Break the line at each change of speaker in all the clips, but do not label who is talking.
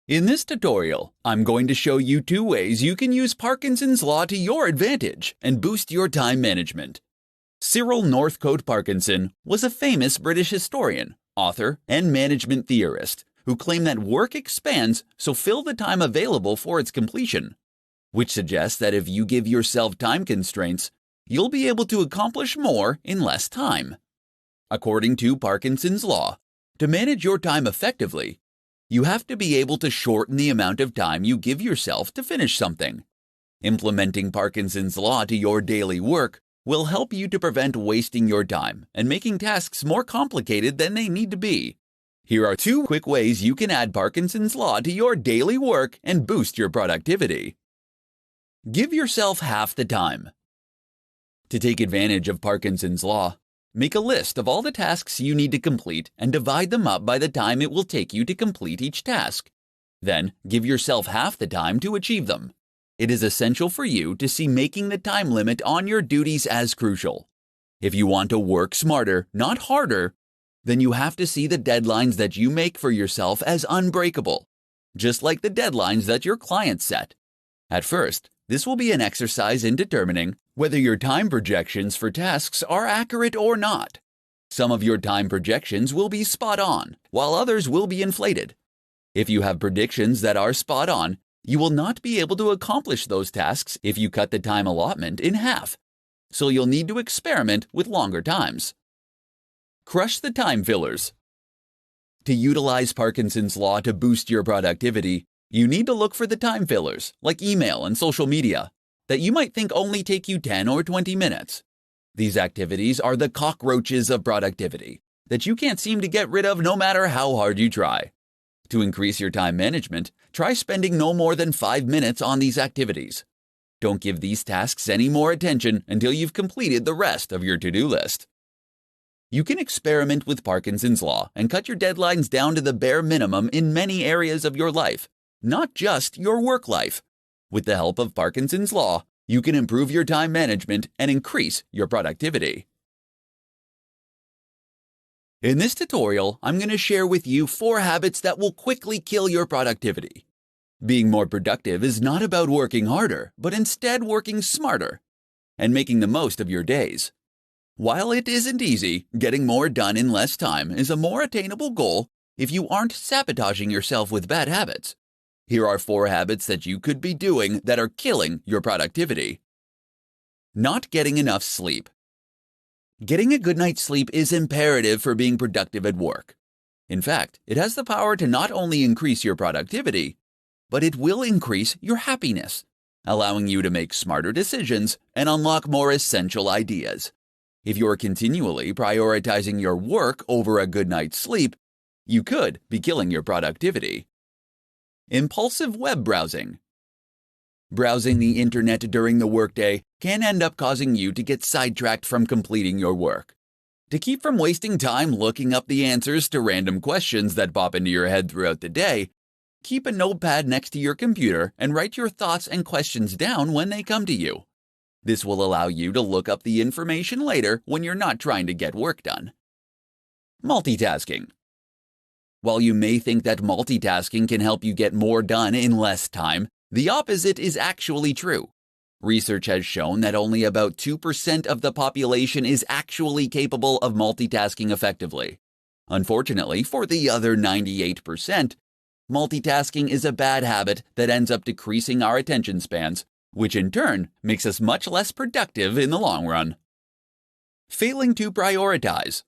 In this tutorial, I'm going to show you 2 ways you can use Parkinson's Law to your advantage and boost your time management. Cyril Northcote Parkinson was a famous British historian, author, and management theorist who claimed that work expands, so fill the time available for its completion, which suggests that if you give yourself time constraints, you'll be able to accomplish more in less time. According to Parkinson's Law, to manage your time effectively, you have to be able to shorten the amount of time you give yourself to finish something. Implementing Parkinson's Law to your daily work will help you to prevent wasting your time and making tasks more complicated than they need to be. Here are 2 quick ways you can add Parkinson's Law to your daily work and boost your productivity. Give yourself half the time. To take advantage of Parkinson's Law, make a list of all the tasks you need to complete and divide them up by the time it will take you to complete each task. Then, give yourself half the time to achieve them. It is essential for you to see making the time limit on your duties as crucial. If you want to work smarter, not harder, then you have to see the deadlines that you make for yourself as unbreakable, just like the deadlines that your clients set. At first, this will be an exercise in determining whether your time projections for tasks are accurate or not. Some of your time projections will be spot on, while others will be inflated. If you have predictions that are spot on, you will not be able to accomplish those tasks if you cut the time allotment in half, so you'll need to experiment with longer times. Crush the time fillers. To utilize Parkinson's Law to boost your productivity, you need to look for the time fillers, like email and social media, that you might think only take you 10 or 20 minutes. These activities are the cockroaches of productivity that you can't seem to get rid of no matter how hard you try. To increase your time management, try spending no more than 5 minutes on these activities. Don't give these tasks any more attention until you've completed the rest of your to-do list. You can experiment with Parkinson's Law and cut your deadlines down to the bare minimum in many areas of your life, not just your work life. With the help of Parkinson's Law, you can improve your time management and increase your productivity. In this tutorial, I'm going to share with you 4 habits that will quickly kill your productivity. Being more productive is not about working harder, but instead working smarter and making the most of your days. While it isn't easy, getting more done in less time is a more attainable goal if you aren't sabotaging yourself with bad habits. Here are 4 habits that you could be doing that are killing your productivity. Not getting enough sleep. Getting a good night's sleep is imperative for being productive at work. In fact, it has the power to not only increase your productivity, but it will increase your happiness, allowing you to make smarter decisions and unlock more essential ideas. If you're continually prioritizing your work over a good night's sleep, you could be killing your productivity. Impulsive web browsing. Browsing the internet during the workday can end up causing you to get sidetracked from completing your work. To keep from wasting time looking up the answers to random questions that pop into your head throughout the day, keep a notepad next to your computer and write your thoughts and questions down when they come to you. This will allow you to look up the information later when you're not trying to get work done. Multitasking. While you may think that multitasking can help you get more done in less time, the opposite is actually true. Research has shown that only about 2% of the population is actually capable of multitasking effectively. Unfortunately, for the other 98%, multitasking is a bad habit that ends up decreasing our attention spans, which in turn makes us much less productive in the long run. Failing to prioritize.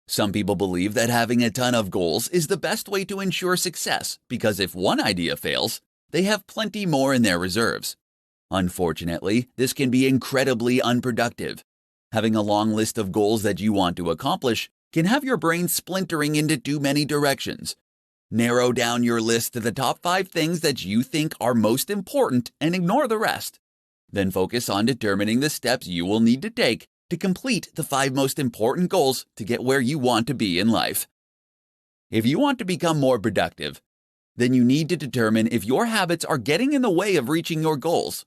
Some people believe that having a ton of goals is the best way to ensure success because if one idea fails, they have plenty more in their reserves. Unfortunately, this can be incredibly unproductive. Having a long list of goals that you want to accomplish can have your brain splintering into too many directions. Narrow down your list to the top 5 things that you think are most important and ignore the rest. Then focus on determining the steps you will need to take to complete the 5 most important goals to get where you want to be in life. If you want to become more productive, then you need to determine if your habits are getting in the way of reaching your goals.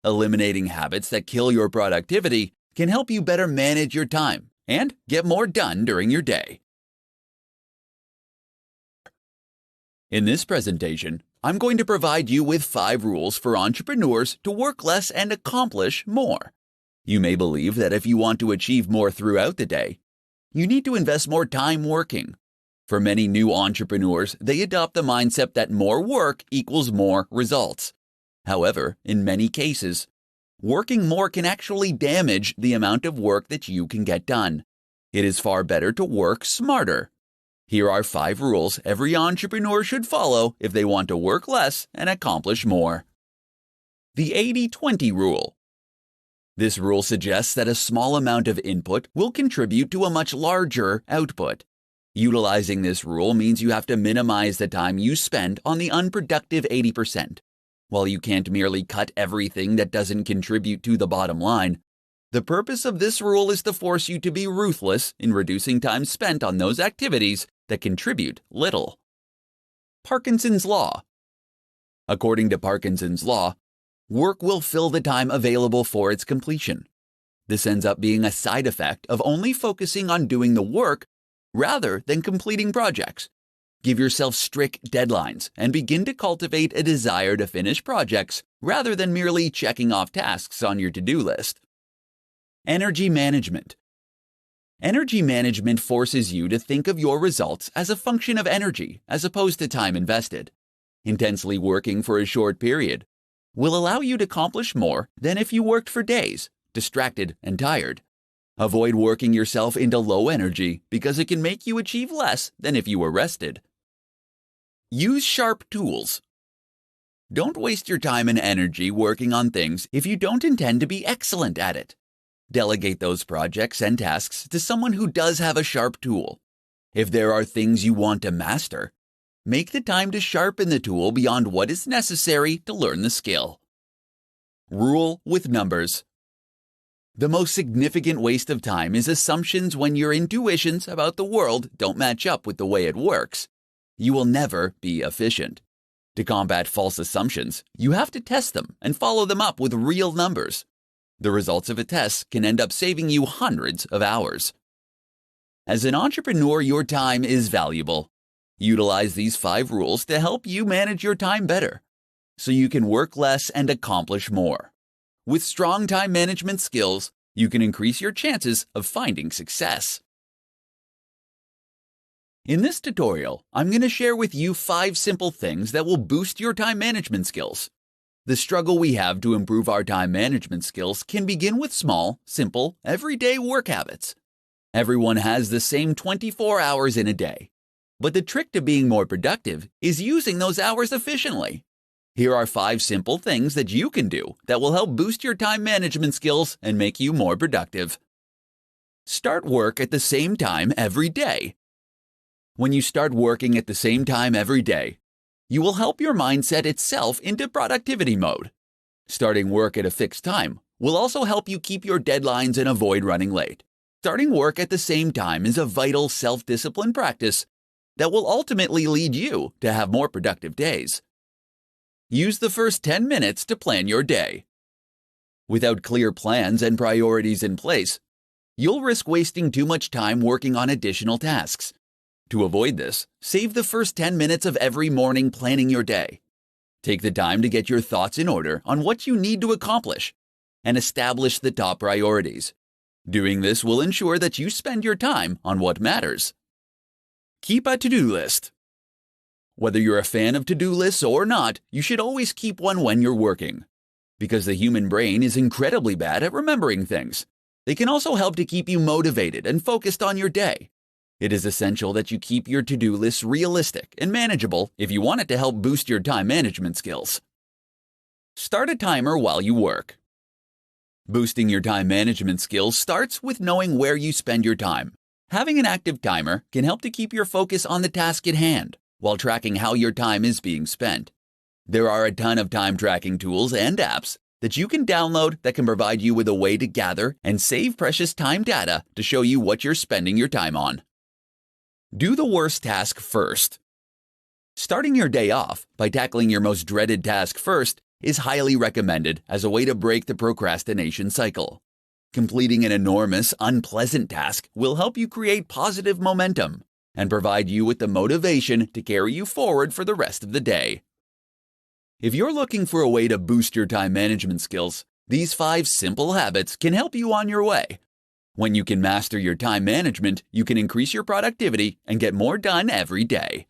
Eliminating habits that kill your productivity can help you better manage your time and get more done during your day. In this presentation, I'm going to provide you with 5 rules for entrepreneurs to work less and accomplish more. You may believe that if you want to achieve more throughout the day, you need to invest more time working. For many new entrepreneurs, they adopt the mindset that more work equals more results. However, in many cases, working more can actually damage the amount of work that you can get done. It is far better to work smarter. Here are 5 rules every entrepreneur should follow if they want to work less and accomplish more. The 80-20 rule. This rule suggests that a small amount of input will contribute to a much larger output. Utilizing this rule means you have to minimize the time you spend on the unproductive 80%. While you can't merely cut everything that doesn't contribute to the bottom line, the purpose of this rule is to force you to be ruthless in reducing time spent on those activities that contribute little. Parkinson's Law. According to Parkinson's Law, work will fill the time available for its completion. This ends up being a side effect of only focusing on doing the work rather than completing projects. Give yourself strict deadlines and begin to cultivate a desire to finish projects rather than merely checking off tasks on your to-do list. Energy management. Energy management forces you to think of your results as a function of energy as opposed to time invested. Intensely working for a short period will allow you to accomplish more than if you worked for days, distracted and tired. Avoid working yourself into low energy because it can make you achieve less than if you were rested. Use sharp tools. Don't waste your time and energy working on things if you don't intend to be excellent at it. Delegate those projects and tasks to someone who does have a sharp tool. If there are things you want to master, make the time to sharpen the tool beyond what is necessary to learn the skill. Rule with numbers. The most significant waste of time is assumptions when your intuitions about the world don't match up with the way it works. You will never be efficient. To combat false assumptions, you have to test them and follow them up with real numbers. The results of a test can end up saving you hundreds of hours. As an entrepreneur, your time is valuable. Utilize these 5 rules to help you manage your time better, so you can work less and accomplish more. With strong time management skills, you can increase your chances of finding success. In this tutorial, I'm going to share with you 5 simple things that will boost your time management skills. The struggle we have to improve our time management skills can begin with small, simple, everyday work habits. Everyone has the same 24 hours in a day, but the trick to being more productive is using those hours efficiently. Here are 5 simple things that you can do that will help boost your time management skills and make you more productive. Start work at the same time every day. When you start working at the same time every day, you will help your mind set itself into productivity mode. Starting work at a fixed time will also help you keep your deadlines and avoid running late. Starting work at the same time is a vital self-discipline practice that will ultimately lead you to have more productive days. Use the first 10 minutes to plan your day. Without clear plans and priorities in place, you'll risk wasting too much time working on additional tasks. To avoid this, save the first 10 minutes of every morning planning your day. Take the time to get your thoughts in order on what you need to accomplish and establish the top priorities. Doing this will ensure that you spend your time on what matters. Keep a to-do list. Whether you're a fan of to-do lists or not, you should always keep one when you're working. Because the human brain is incredibly bad at remembering things, they can also help to keep you motivated and focused on your day. It is essential that you keep your to-do lists realistic and manageable if you want it to help boost your time management skills. Start a timer while you work. Boosting your time management skills starts with knowing where you spend your time. Having an active timer can help to keep your focus on the task at hand while tracking how your time is being spent. There are a ton of time tracking tools and apps that you can download that can provide you with a way to gather and save precious time data to show you what you're spending your time on. Do the worst task first. Starting your day off by tackling your most dreaded task first is highly recommended as a way to break the procrastination cycle. Completing an enormous, unpleasant task will help you create positive momentum. and provide you with the motivation to carry you forward for the rest of the day. If you're looking for a way to boost your time management skills, these 5 simple habits can help you on your way. When you can master your time management, you can increase your productivity and get more done every day.